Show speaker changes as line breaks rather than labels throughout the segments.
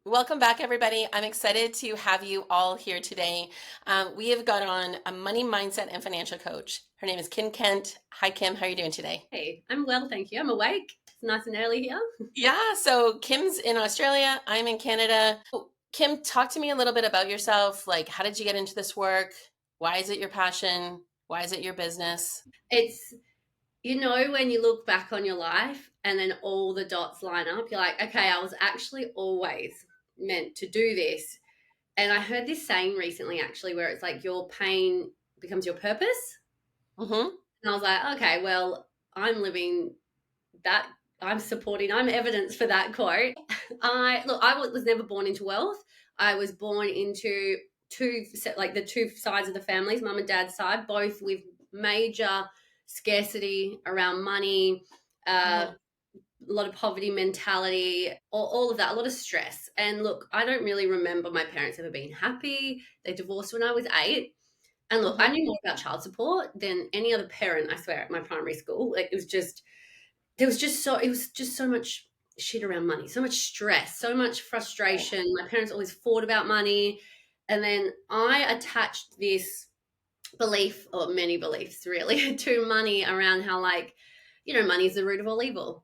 Welcome back, everybody. I'm excited to have you all here today. We have got on a money mindset and financial coach. Her name is Kim Kent. Hi, Kim. How are you doing today?
Hey, I'm well, thank you. I'm awake. It's nice and early here.
Yeah, so Kim's in Australia. I'm in Canada. Kim, talk to me a little bit about yourself. Like, how did you get into this work? Why is it your passion? Why is it your business?
It's, when you look back on your life and then all the dots line up, you're like, okay, I was actually always meant to do this. And I heard this saying recently, actually, where it's like your pain becomes your purpose.
Mm-hmm.
And I was like, okay, well, I'm living that. I'm evidence for that quote. I was never born into wealth. I was born into the two sides of the families, mum and dad's side, both with major scarcity around money,
Mm-hmm.
a lot of poverty mentality, all of that, a lot of stress. And look, I don't really remember my parents ever being happy. They divorced when I was 8. And look, I
Mm-hmm.
knew more about child support than any other parent, I swear, at my primary school. Like, it was just so much shit around money, so much stress, so much
Right.
frustration. My parents always fought about money. And then I attached this belief, or many beliefs really, to money around how, like, money is the root of all evil.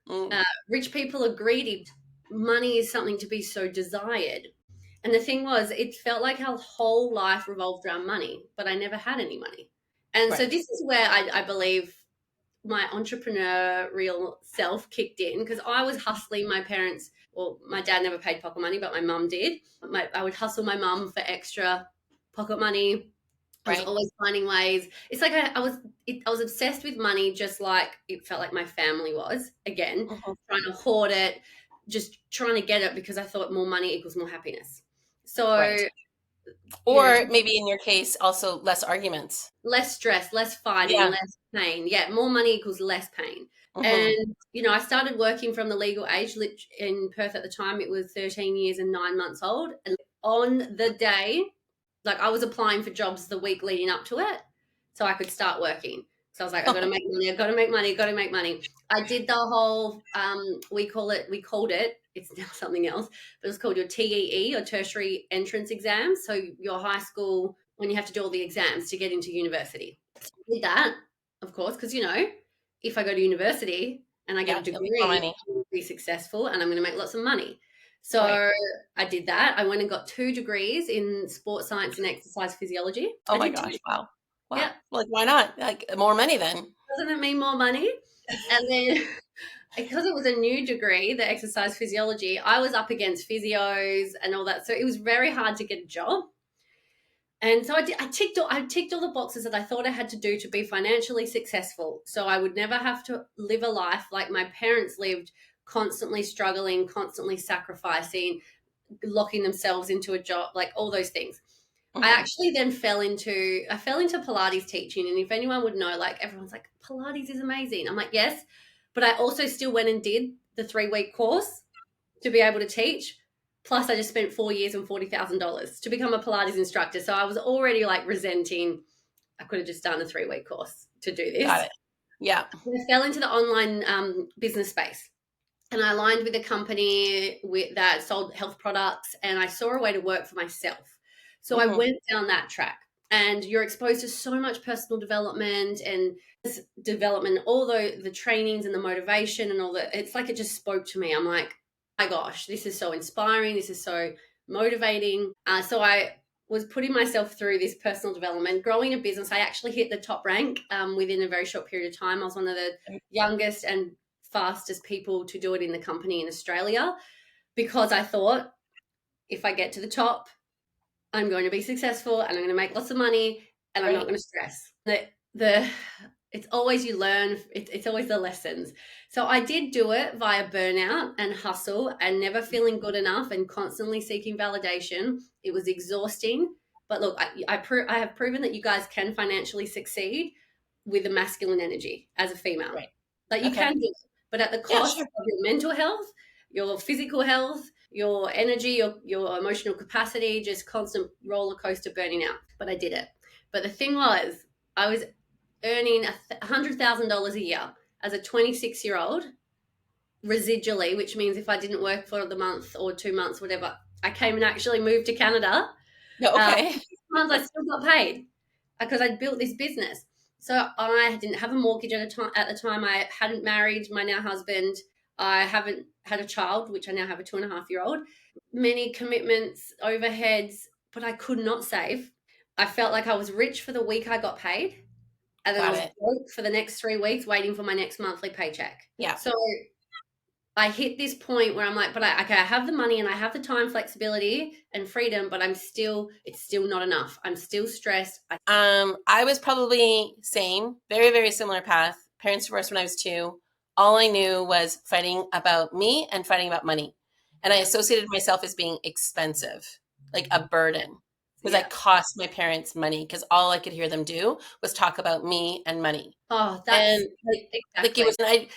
Mm.
Uh, Rich people are greedy. Money is something to be so desired. And the thing was, it felt like our whole life revolved around money, but I never had any money. And so
Right.
this is where I believe my entrepreneurial self kicked in, because I was hustling my parents. Well, my dad never paid pocket money, but my mum did. I would hustle my mum for extra pocket money. I was
Right.
always finding ways. It's like I was obsessed with money, just like it felt like my family was. Again,
Mm-hmm.
trying to hoard it, just trying to get it because I thought more money equals more happiness.
Right.
So, you know,
Or maybe in your case, also less arguments.
less stress, less fighting,
Yeah.
less pain. Yeah, more money equals less pain.
Mm-hmm.
And, I started working from the legal age in Perth at the time. It was 13 years and 9 months old. And on the day, like, I was applying for jobs the week leading up to it so I could start working. So I was like, I got to make money. I got to make money. Got to make money. I did the whole, we called it, it's now something else, but it was called your TEE, or tertiary entrance exam. So your high school, when you have to do all the exams to get into university. So I did that, of course, because, if I go to university and I get a
Yeah, you'll make more
degree,
money.
I'm going to be successful and I'm going to make lots of money.
Right.
So I did that. I went and got 2 degrees in sports science and exercise physiology.
Oh
I
my
did 2.
gosh. Wow.
Yeah.
Wow. Like, why not? Like, more money then.
Doesn't it mean more money? And then because it was a new degree, the exercise physiology, I was up against physios and all that. So it was very hard to get a job. And so I ticked all the boxes that I thought I had to do to be financially successful. So I would never have to live a life like my parents lived, constantly struggling, constantly sacrificing, locking themselves into a job, like all those things. I
Hmm.
actually then fell into Pilates teaching. And if anyone would know, like, everyone's like, Pilates is amazing. I'm like, yes, but I also still went and did the 3-week course to be able to teach. Plus, I just spent 4 years and $40,000 to become a Pilates instructor. So I was already like resenting. I could have just done a 3-week course to do
Got
this.
it. Yeah.
I fell into the online business space, and I aligned with a company that sold health products, and I saw a way to work for myself. So I
Hmm.
went down that track, and you're exposed to so much personal development and all the trainings and the motivation and all that. It's like it just spoke to me. I'm like, my gosh, this is so inspiring. This is so motivating. So I was putting myself through this personal development, growing a business. I actually hit the top rank within a very short period of time. I was one of the youngest and fastest people to do it in the company in Australia, because I thought, if I get to the top, I'm going to be successful and I'm going to make lots of money and I'm not
Right.
going to stress. The It's always you learn. It's always the lessons. So I did do it via burnout and hustle and never feeling good enough and constantly seeking validation. It was exhausting. But look, I have proven that you guys can financially succeed with a masculine energy as a female.
Right.
That you
Okay.
can do it, but at the
Yeah,
cost
sure.
of your mental health, your physical health, your energy, your emotional capacity, just constant roller coaster burning out. But I did it. But the thing was, I was earning $100,000 a year as a 26-year-old, residually, which means if I didn't work for the month or 2 months, whatever, I came and actually moved to Canada.
No, okay.
6 months I still got paid because I'd built this business. So I didn't have a mortgage at the time. I hadn't married my now husband. I haven't had a child, which I now have a 2.5-year-old. Many commitments, overheads, but I could not save. I felt like I was rich for the week I got paid, and then I
Got
was
it.
broke for the next 3 weeks waiting for my next monthly paycheck.
Yeah.
So I hit this point where I'm like, but okay, I have the money and I have the time flexibility and freedom, but it's still not enough. I'm still stressed.
I was probably same, very, very similar path. Parents divorced when I was 2. All I knew was fighting about me and fighting about money. And I
Yeah,
associated myself as being expensive, like a burden, because I
yeah.
cost my parents money because all I could hear them do was talk about me and money.
Oh,
And
that's
like it
exactly.
was, and I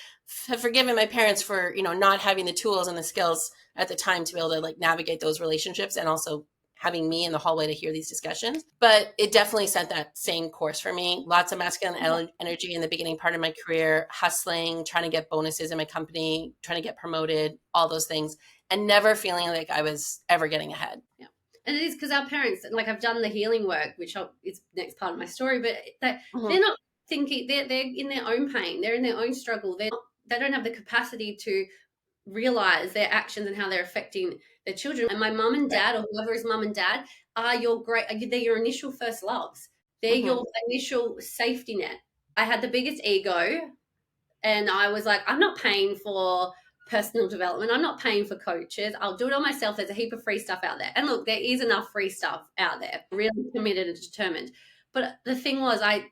have forgiven my parents for, not having the tools and the skills at the time to be able to like navigate those relationships and also having me in the hallway to hear these discussions. But it definitely set that same course for me. Lots of masculine energy in the beginning part of my career, hustling, trying to get bonuses in my company, trying to get promoted, all those things, and never feeling like I was ever getting ahead.
Yeah. And it is because our parents, like I've done the healing work, which is next part of my story, but they're
Mhm.
not thinking, they're in their own pain, they're in their own struggle. They don't have the capacity to realize their actions and how they're affecting their children. And my mum and
Right.
dad, or whoever is mum and dad, they're your initial first loves. They're
Mhm.
your initial safety net. I had the biggest ego, and I was like, I'm not paying for personal development. I'm not paying for coaches. I'll do it all myself. There's a heap of free stuff out there. And look, there is enough free stuff out there. Really committed and determined. But the thing was, I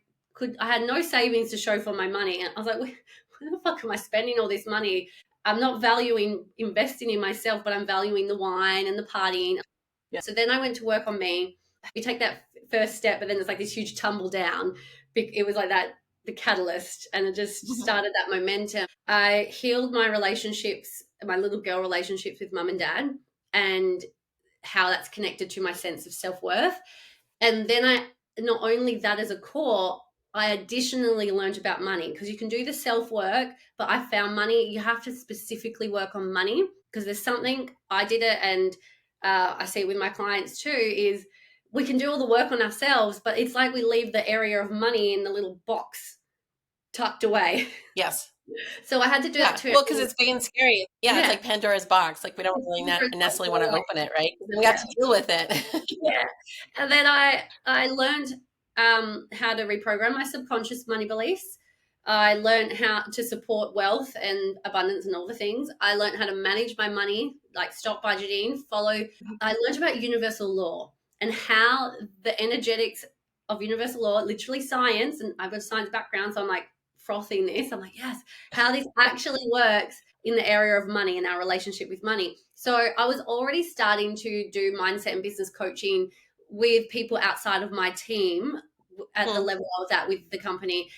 had no savings to show for my money. And I was like, where the fuck am I spending all this money? I'm not valuing investing in myself, but I'm valuing the wine and the partying.
Yeah.
So then I went to work on me. You take that first step, but then there's like this huge tumble down. It was like that, the catalyst, and it just
Mhm.
started that momentum. I healed my relationships, my little girl relationships with mum and dad, and how that's connected to my sense of self-worth. And then not only that as a core, I additionally learned about money, because you can do the self work, but I found money, you have to specifically work on money, because there's something I did it, and I see it with my clients too, is we can do all the work on ourselves, but it's like we leave the area of money in the little box tucked away.
Yes.
So I had to do that
Yeah.
too.
Well, because it's big and scary. Yeah, it's
Yeah.
like Pandora's box. Like we don't really necessarily want to open it, right? 'Cause then we have
Yeah.
to deal with it.
Yeah. And then I learned how to reprogram my subconscious money beliefs. I learned how to support wealth and abundance and all the things. I learned how to manage my money, like stop budgeting, follow. I learned about universal law and how the energetics of universal law, literally science, and I've got a science background, so I'm like frothing this. I'm like, yes, how this actually works in the area of money and our relationship with money. So I was already starting to do mindset and business coaching with people outside of my team at the
Hmm.
level I was at with the company.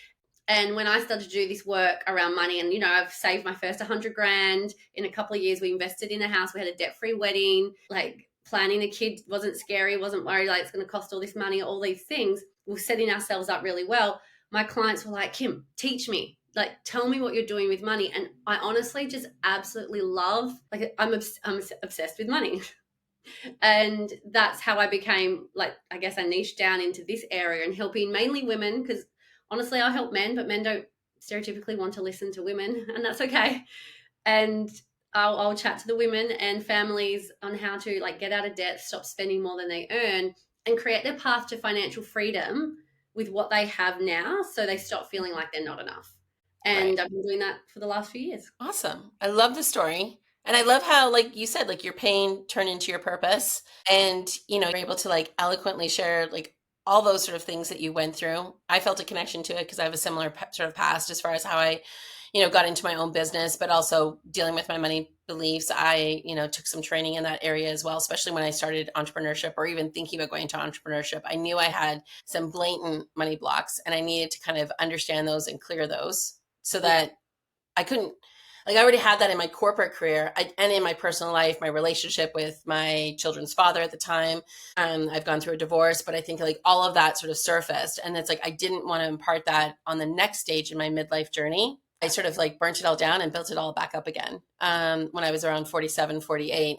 And when I started to do this work around money, and I've saved my first 100 grand in a couple of years. We invested in a house. We had a debt-free wedding. Like planning a kid wasn't scary. Wasn't worried like it's going to cost all this money. All these things. We're setting ourselves up really well. My clients were like, Kim, teach me. Like, tell me what you're doing with money. And I honestly just absolutely love. Like, I'm obsessed with money. And that's how I became, like, I guess I niched down into this area and helping mainly women, because honestly I help men, but men don't stereotypically want to listen to women, and that's okay. And I'll chat to the women and families on how to like get out of debt, stop spending more than they earn, and create their path to financial freedom with what they have now, so they stop feeling like they're not enough.
Right.
And I've been doing that for the last few years.
Awesome. I love the story. And I love how, like you said, like your pain turned into your purpose. And, you're able to like eloquently share like all those sort of things that you went through. I felt a connection to it because I have a similar sort of past as far as how I, got into my own business, but also dealing with my money beliefs. I, took some training in that area as well, especially when I started entrepreneurship or even thinking about going into entrepreneurship. I knew I had some blatant money blocks and I needed to kind of understand those and clear those so
Yeah.
that I couldn't, like, I already had that in my corporate career and in my personal life, my relationship with my children's father at the time. I've gone through a divorce, but I think like all of that sort of surfaced. And it's like, I didn't want to impart that on the next stage in my midlife journey I sort of like burnt it all down and built it all back up again when I was around 47, 48.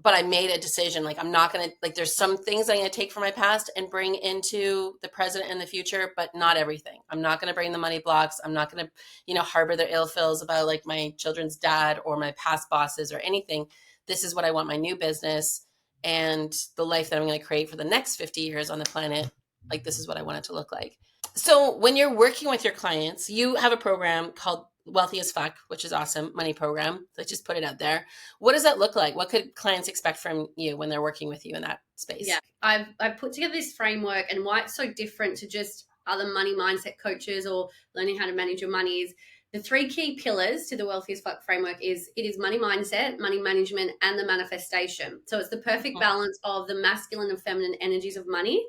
But I made a decision, like, I'm not going to, like, there's some things I'm going to take from my past and bring into the present and the future, but not everything. I'm not going to bring the money blocks. I'm not going to, harbor their ill feels about like my children's dad or my past bosses or anything. This is what I want my new business and the life that I'm going to create for the next 50 years on the planet. Like, this is what I want it to look like. So when you're working with your clients, you have a program called Wealthy as Fuck, which is awesome, money program. Let's just put it out there. What does that look like? What could clients expect from you when they're working with you in that space?
Yeah, I've put together this framework, and why it's so different to just other money mindset coaches or learning how to manage your money is the three key pillars to the Wealthy as Fuck framework is it is money mindset, money management, and the manifestation. So it's the perfect balance of the masculine and feminine energies of money.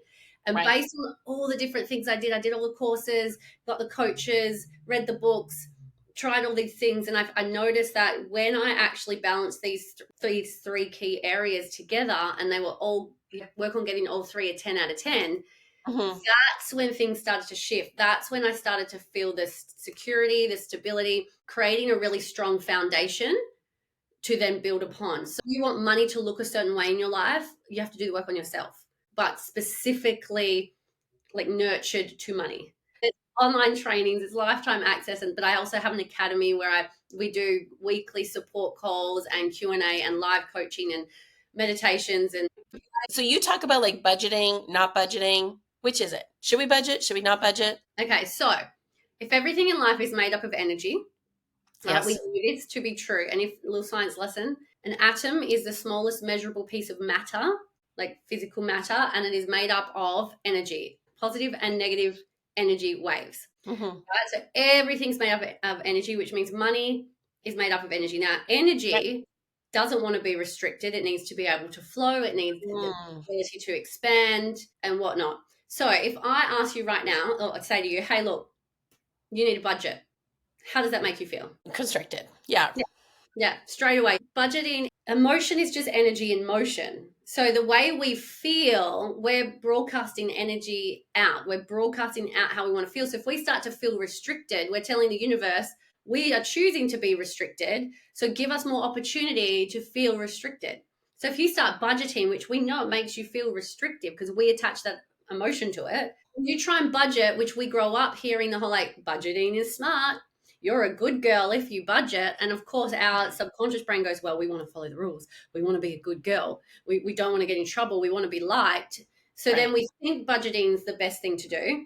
And
Right.
based on all the different things I did all the courses, got the coaches, read the books, tried all these things, and I noticed that when I actually balanced these three key areas together, and they were all work on getting all three a 10 out of 10, that's when things started to shift. That's when I started to feel this security, this stability, creating a really strong foundation to then build upon. So you want money to look a certain way in your life, you have to do the work on yourself, but specifically like nurtured to money. It's online trainings, it's lifetime access, but I also have an academy where we do weekly support calls and Q&A and live coaching and meditations. And
so you talk about like budgeting, not budgeting. Which is it? Should we budget? Should we not budget?
okay, so if everything in life is made up of energy,
Yes.
we know this to be true. And if a little science lesson, an atom is the smallest measurable piece of matter, like physical matter, and it is made up of energy, positive and negative energy waves. Right? So everything's made up of energy, which means money is made up of energy. Now, energy doesn't want to be restricted. It needs to be able to flow. It needs the ability to expand and whatnot. So if I ask you right now, or I'd say to you, hey, look, you need a budget. How does that make you feel?
Constricted. Yeah.
Yeah, straight away. Budgeting, emotion is just energy in motion. So the way we feel, we're broadcasting energy out. We're broadcasting out how we want to feel. So if we start to feel restricted, we're telling the universe we are choosing to be restricted. So give us more opportunity to feel restricted. So if you start budgeting, which we know it makes you feel restrictive because we attach that emotion to it, you try and budget, which we grow up hearing the whole like budgeting is smart. You're a good girl if you budget. And of course, our subconscious brain goes, well, we want to follow the rules. We want to be a good girl. We don't want to get in trouble. We want to be liked. So then we think budgeting is the best thing to do.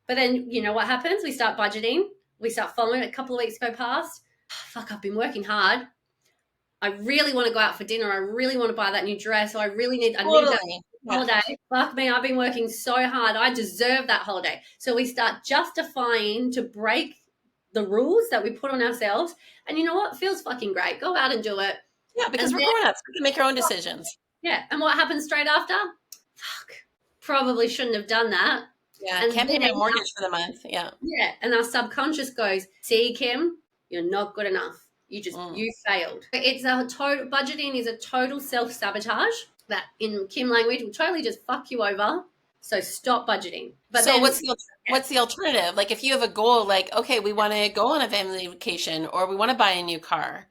But then, you know what happens? We start budgeting. We start following it. A couple of weeks go past. Fuck, I've been working hard. I really want to go out for dinner. I really want to buy that new dress. Or I need that holiday. Fuck me, I've been working so hard. I deserve that holiday. So we start justifying to break the rules that we put on ourselves. And you know what? It feels fucking great. Go out and do it.
Yeah, because we're grown-ups. We can make our own decisions.
Yeah. And what happens straight after? Fuck. Probably shouldn't have done that.
Yeah, and can't pay my mortgage for the month. Yeah.
Yeah. And our subconscious goes, see, Kim, you're not good enough. You failed. It's a total budgeting is a total self-sabotage that in Kim language will totally just fuck you over. So stop budgeting. But
so
then,
what's the alternative? Like if you have a goal, like, okay, we want to go on a family vacation or we want to buy a new car,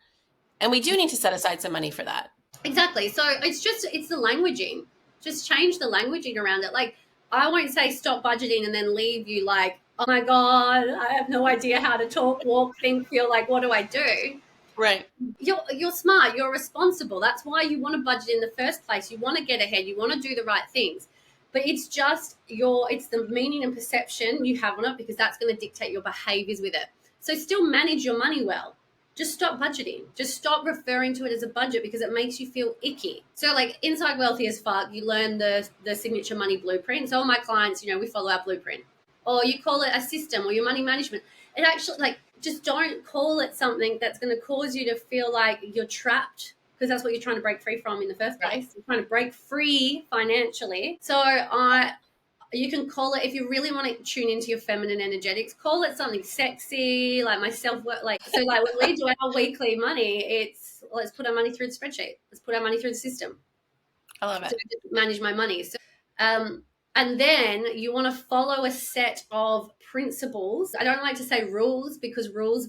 and we do need to set aside some money for that.
Exactly. So it's the languaging. Just change the languaging around it. Like I won't say stop budgeting and then leave you like, oh my God, I have no idea how to talk, walk, think, feel, like what do I do?
Right.
You're smart, you're responsible. That's why you want to budget in the first place. You want to get ahead, you want to do the right things. But it's just it's the meaning and perception you have on it because that's going to dictate your behaviors with it. So still manage your money well. Just stop budgeting. Just stop referring to it as a budget because it makes you feel icky. So like inside Wealthy as Fuck, you learn the signature money blueprint. So all my clients, we follow our blueprint. Or you call it a system or your money management. It actually just don't call it something that's going to cause you to feel like you're trapped because that's what you're trying to break free from in the first place. You're trying to break free financially. So you can call it, if you really want to tune into your feminine energetics, call it something sexy, like my self-work. So when we do our weekly money, it's let's put our money through the spreadsheet. Let's put our money through the system.
I love it.
So I manage my money. So And then you want to follow a set of principles. I don't like to say rules because rules,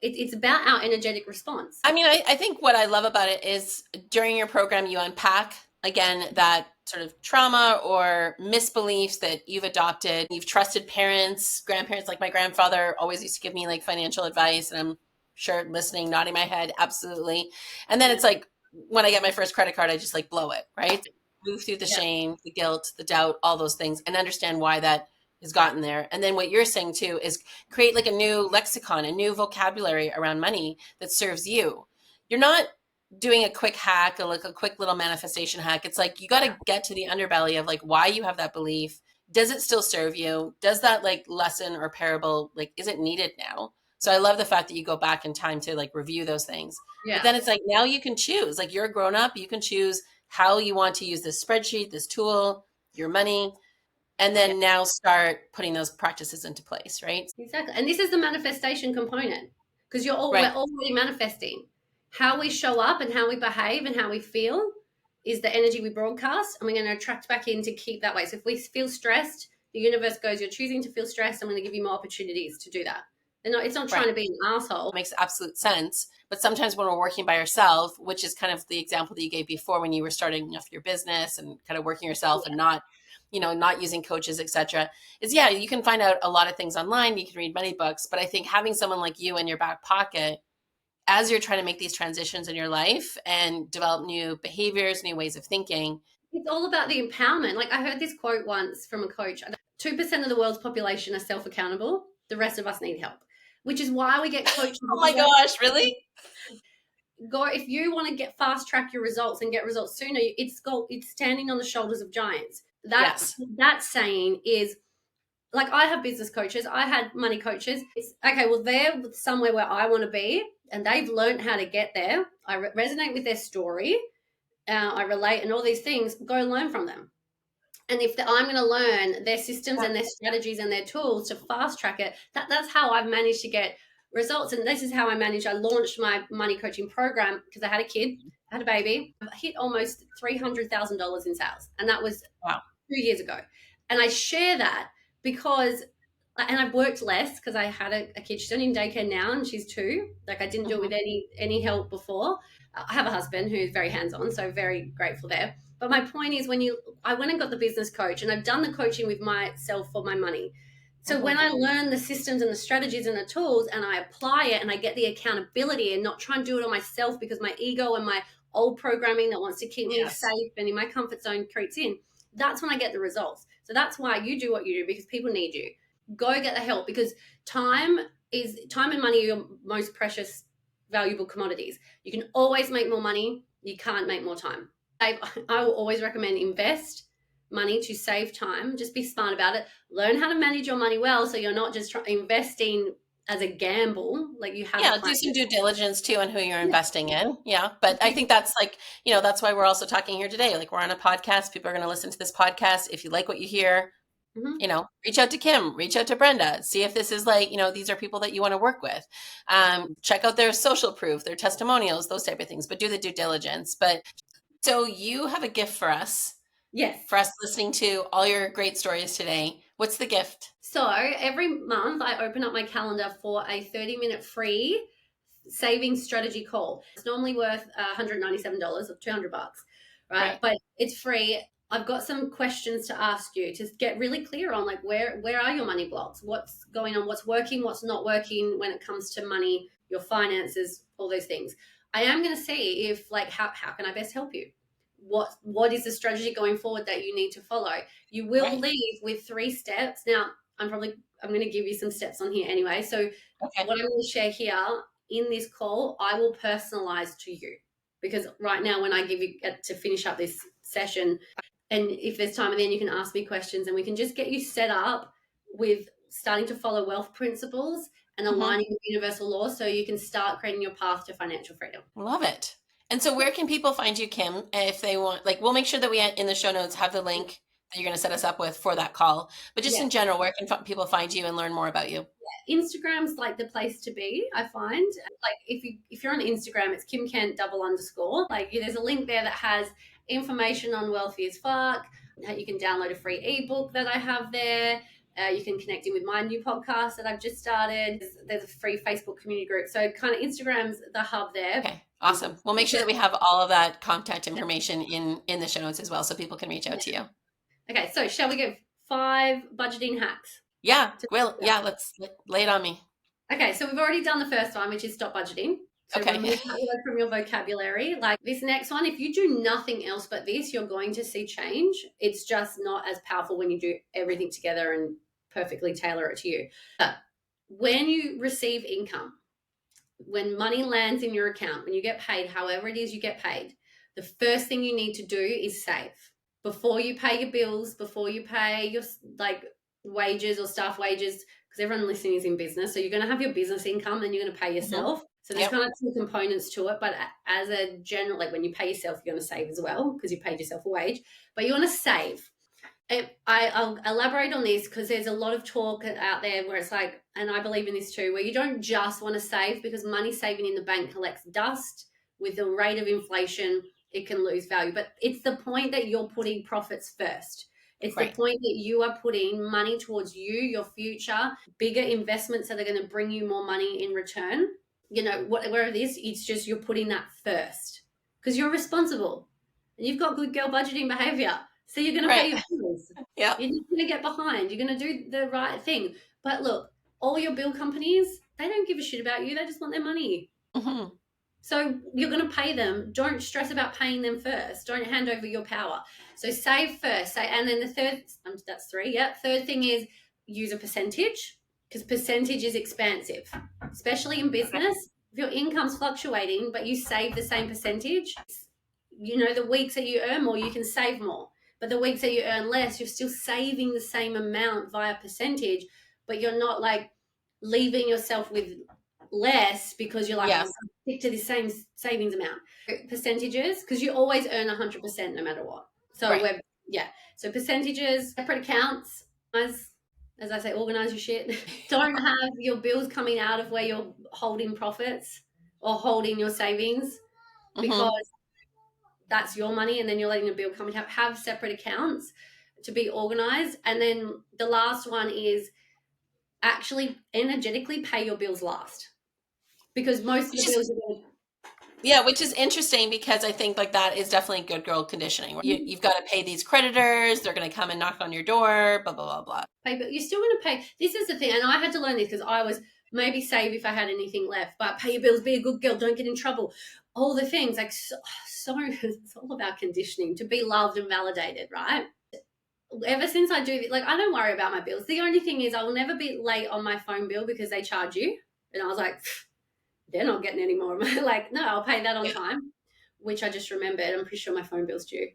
it's about our energetic response.
I mean, I think what I love about it is during your program, you unpack again that sort of trauma or misbeliefs that you've adopted. You've trusted parents, grandparents, like my grandfather always used to give me like financial advice, and I'm sure listening, nodding my head, absolutely. And then
Yeah.
it's like when I get my first credit card, I just like blow it, right? Move through the
Yeah.
shame, the guilt, the doubt, all those things, and understand why that has gotten there. And then what you're saying too is create like a new lexicon, a new vocabulary around money that serves you. You're not doing a quick hack or like a quick little manifestation hack. It's like you got to get to the underbelly of like why you have that belief. Does it still serve you? Does that like lesson or parable, like, is it needed now? So I love the fact that you go back in time to like review those things. But
Yeah.
then it's like now you can choose. Like you're a grown up, you can choose how you want to use this spreadsheet, this tool, your money, and
Yeah.
then now start putting those practices into place, right?
Exactly. And this is the manifestation component because we're
Right.
already manifesting. How we show up and how we behave and how we feel is the energy we broadcast, and we're going to attract back in to keep that way. So if we feel stressed, the universe goes, "You're choosing to feel stressed. I'm going to give you more opportunities to do that." It's not trying
Right.
to be an asshole.
Makes absolute sense. But sometimes when we're working by ourselves, which is kind of the example that you gave before when you were starting off your business and kind of working yourself and not, not using coaches, etc., is yeah, you can find out a lot of things online. You can read money books, but I think having someone like you in your back pocket as you're trying to make these transitions in your life and develop new behaviors, new ways of thinking.
It's all about the empowerment. Like I heard this quote once from a coach: 2% of the world's population are self accountable. The rest of us need help, which is why we get coaches.
Oh my gosh, really?
Go if you want to get fast track your results and get results sooner. It's standing on the shoulders of giants.
Yes.
That saying is like, I have business coaches, I had money coaches. It's okay, well, they're somewhere where I want to be, and they've learned how to get there. I resonate with their story, I relate, and all these things. Go learn from them. And if I'm going to learn their systems
Yeah.
and their strategies and their tools to fast track it, that's how I've managed to get results. And this is how I launched my money coaching program because I had a kid, I had a baby. I hit almost $300,000 in sales. And that was
Wow.
2 years ago. And I share that because, and I've worked less because I had a kid. She's only in daycare now and she's 2. Like I didn't do it with
Mhm.
any help before. I have a husband who's very hands-on, so very grateful there. But my point is, I went and got the business coach, and I've done the coaching with myself for my money. So when
Mhm.
I learn the systems and the strategies and the tools, and I apply it, and I get the accountability, and not try and do it on myself because my ego and my old programming that wants to keep me
Yes.
safe and in my comfort zone creeps in. That's when I get the results. So that's why you do what you do, because people need you. Go get the help, because time and money are your most precious, valuable commodities. You can always make more money. You can't make more time. I will always recommend invest money to save time. Just be smart about it. Learn how to manage your money well, so you're not just investing as a gamble. Like you have a
Yeah,
plan.
do some due diligence too on who you're
Yeah.
investing in. Yeah. But I think that's like, that's why we're also talking here today. Like we're on a podcast. People are going to listen to this podcast. If you like what you hear,
Mhm.
reach out to Kim, reach out to Brenda, see if this is like, these are people that you want to work with. Check out their social proof, their testimonials, those type of things, but do the due diligence. But so you have a gift
Yes.
for us listening to all your great stories today. What's the gift?
So every month I open up my calendar for a 30-minute free savings strategy call. It's normally worth $197 or $200, right?
Right.
But it's free. I've got some questions to ask you to get really clear on, like, where are your money blocks? What's going on? What's working? What's not working when it comes to money, your finances, all those things. I am going to see if, like, how can I best help you? What is the strategy going forward that you need to follow? You will
Right.
leave with 3 steps. Now, I'm going to give you some steps on here anyway. So
Okay.
what I'm going to share here in this call, I will personalize to you, because right now, when I give you to finish up this session, and if there's time, then you can ask me questions, and we can just get you set up with starting to follow wealth principles and
Mhm.
aligning with universal laws, so you can start creating your path to financial freedom.
Love it. And so where can people find you, Kim, if they want, like, we'll make sure that we in the show notes have the link that you're going to set us up with for that call. But just
Yeah.
in general, where can people find you and learn more about you?
Instagram's like the place to be, I find. Like if you're on Instagram, it's Kim Kent __. Like there's a link there that has information on Wealthy as Fuck. You can download a free ebook that I have there. You can connect in with my new podcast that I've just started. There's a free Facebook community group. So kind of Instagram's the hub there.
Okay, awesome. We'll make sure that we have all of that contact information in the show notes as well, so people can reach out to you.
Okay, so shall we give 5 budgeting hacks?
Yeah, well, yeah, let's lay it on me.
Okay, so we've already done the first one, which is stop budgeting. So
Okay.
remove that word from your vocabulary. Like this next one, if you do nothing else but this, you're going to see change. It's just not as powerful when you do everything together and perfectly tailor it to you. But when you receive income, when money lands in your account, when you get paid, however it is you get paid, the first thing you need to do is save. Before you pay your bills, before you pay your like wages or staff wages, because everyone listening is in business. So you're going to have your business income and you're going to pay yourself. So there's kind of 2 components to it. But as a general, like when you pay yourself, you're going to save as well because you paid yourself a wage. But you want to save. I'll elaborate on this because there's a lot of talk out there where it's like, and I believe in this too, where you don't just want to save because money saving in the bank collects dust. With the rate of inflation, it can lose value. But it's the point that you're putting profits first. It's the point that you are putting money towards you, your future, bigger investments that are going to bring you more money in return. You know, whatever it is, it's just you're putting that first because you're responsible and you've got good girl budgeting behavior. So you're going to pay your bills.
Yeah.
You're not going to get behind. You're going to do the right thing. But look, all your bill companies, they don't give a shit about you. They just want their money.
Mm-hmm.
So you're going to pay them. Don't stress about paying them first. Don't hand over your power. So save first. And then the third, that's 3. Yeah. Third thing is use a percentage because percentage is expansive, especially in business. If your income's fluctuating, but you save the same percentage, you know, the weeks that you earn more, you can save more. But the weeks that you earn less, you're still saving the same amount via percentage, but you're not like leaving yourself with less because you're like, I'm going to stick to the same savings amount. Percentages, because you always earn 100% no matter what. So so percentages, separate accounts, as I say, organize your shit. Don't have your bills coming out of where you're holding profits or holding your savings because that's your money and then you're letting a bill come and have separate accounts to be organized. And then the last one is actually energetically pay your bills last because most of the bills are going to...
Yeah, which is interesting because I think like that is definitely good girl conditioning. You've got to pay these creditors. They're going to come and knock on your door, blah, blah, blah, blah.
But you're still going to pay. This is the thing. And I had to learn this because I was maybe save if I had anything left, but pay your bills, be a good girl, don't get in trouble. All the things like so it's all about conditioning to be loved and validated, right? Ever since I do, like, I don't worry about my bills. The only thing is I will never be late on my phone bill because they charge you. And I was like, they're not getting any more. Like, no, I'll pay that on time, which I just remembered. I'm pretty sure my phone bill's due.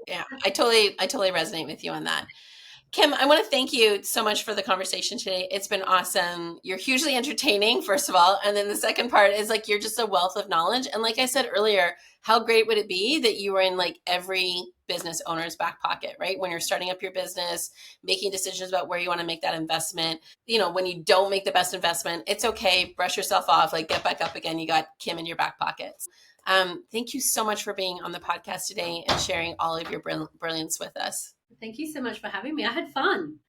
Yeah, I totally resonate with you on that. Kim, I want to thank you so much for the conversation today. It's been awesome. You're hugely entertaining, first of all. And then the second part is like, you're just a wealth of knowledge. And like I said earlier, how great would it be that you were in like every business owner's back pocket, right? When you're starting up your business, making decisions about where you want to make that investment. You know, when you don't make the best investment, it's okay. Brush yourself off, like get back up again. You got Kim in your back pockets. Thank you so much for being on the podcast today and sharing all of your brilliance with us.
Thank you so much for having me. I had fun.